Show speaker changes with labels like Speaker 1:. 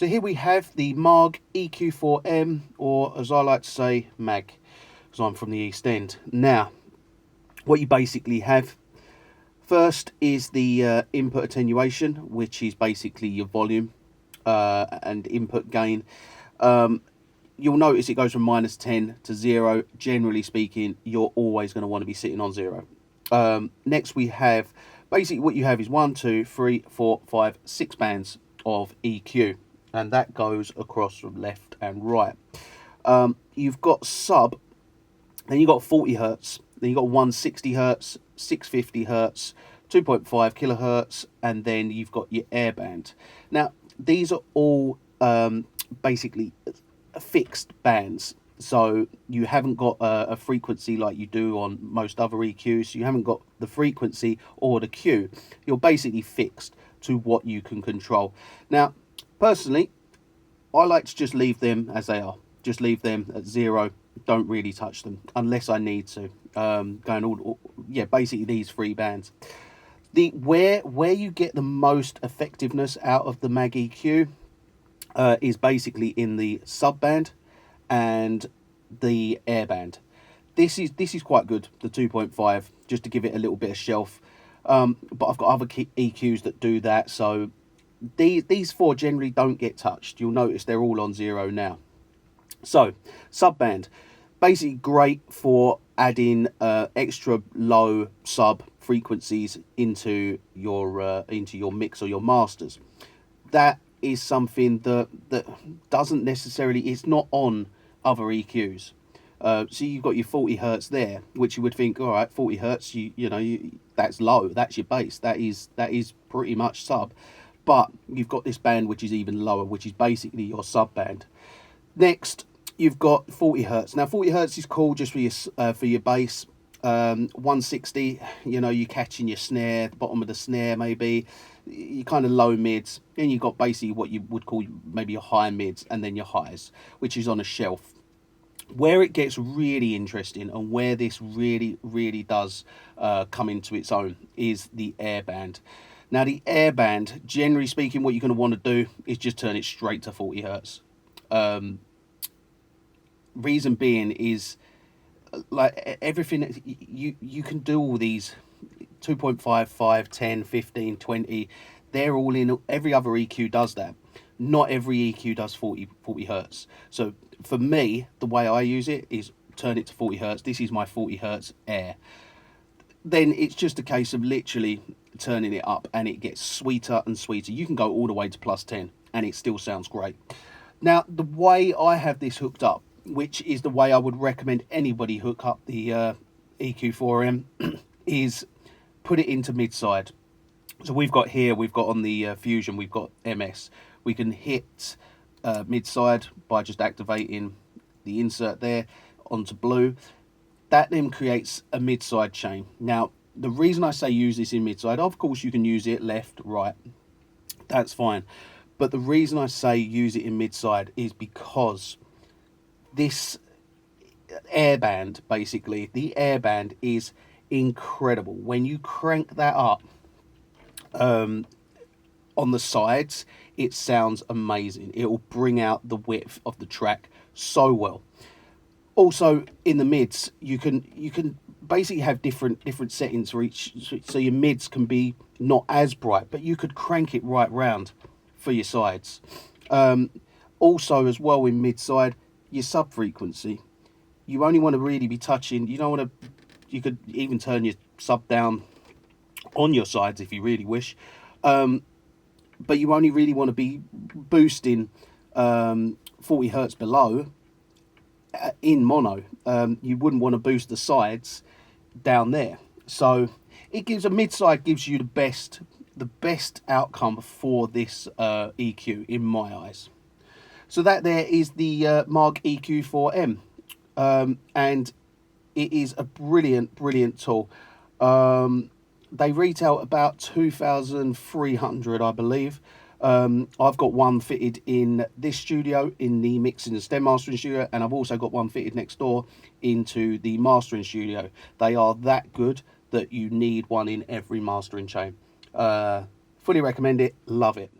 Speaker 1: So here we have the Maag EQ4m, or as I like to say, Mag, because I'm from the East End. Now, what you basically have first is the input attenuation, which is basically your volume and input gain. You'll notice it goes from -10 to 0. Generally speaking, you're always going to want to be sitting on 0. Next we have, basically what you have is 1, 2, 3, 4, 5, 6 bands of EQ, and that goes across from left and right. You've got sub, then you've got 40 hertz, then you've got 160 hertz, 650 hertz, 2.5 kilohertz, and then you've got your air band. Now, these are all basically fixed bands, so you haven't got a frequency like you do on most other EQs. You haven't got the frequency or the Q. You're basically fixed to what you can control. Now, personally, I like to just leave them as they are. Just leave them at 0. Don't really touch them unless I need to. Basically these 3 bands. Where you get the most effectiveness out of the Maag EQ is basically in the sub band and the air band. This is quite good, the 2.5, just to give it a little bit of shelf. But I've got other EQs that do that, so these 4 generally don't get touched. You'll notice they're all on 0 now. So sub band, basically great for adding extra low sub frequencies into your mix or your masters. That is something that doesn't necessarily, it's not on other EQs. So you've got your 40 hertz there, which you would think, all right, 40 hertz, that's low, that's your bass, that is pretty much sub. But you've got this band which is even lower, which is basically your sub band. Next, you've got 40 hertz. Now 40 hertz is cool just for your bass. 160, you're catching your snare, the bottom of the snare maybe, you kind of low mids, and you've got basically what you would call maybe your high mids, and then your highs, which is on a shelf. Where it gets really interesting and where this really does come into its own is the air band. Now the air band, generally speaking, what you're going to want to do is just turn it straight to 40 hertz. Reason being is, like everything, you can do all these 2.5, 5, 10, 15, 20. They're all in, every other EQ does that. Not every EQ does 40 hertz. So for me, the way I use it is turn it to 40 hertz. This is my 40 hertz air. Then it's just a case of literally turning it up, and it gets sweeter and sweeter. You can go all the way to +10 and it still sounds great. Now, the way I have this hooked up, which is the way I would recommend anybody hook up the EQ4m, is put it into mid-side. So we've got on the Fusion, we've got MS. We can hit mid-side by just activating the insert there onto blue. That then creates a mid-side chain. Now, the reason I say use this in mid-side, of course you can use it left, right, that's fine. But the reason I say use it in mid-side is because this airband, basically, the airband is incredible. When you crank that up on the sides, it sounds amazing. It will bring out the width of the track so well. Also, in the mids, you can basically have different settings for each, so your mids can be not as bright, but you could crank it right round for your sides. Also, as well, in mid side, your sub frequency, you only want to really be touching, you don't want to, you could even turn your sub down on your sides if you really wish, but you only really want to be boosting 40 hertz below in mono. You wouldn't want to boost the sides down there. So it gives, a mid-side gives you the best outcome for this EQ in my eyes. So that there is the Maag EQ4m, and it is a brilliant tool. They retail about 2,300, I believe. I've got one fitted in this studio, in the mixing and stem mastering studio, and I've also got one fitted next door into the mastering studio. They are that good that you need one in every mastering chain. Fully recommend it, love it.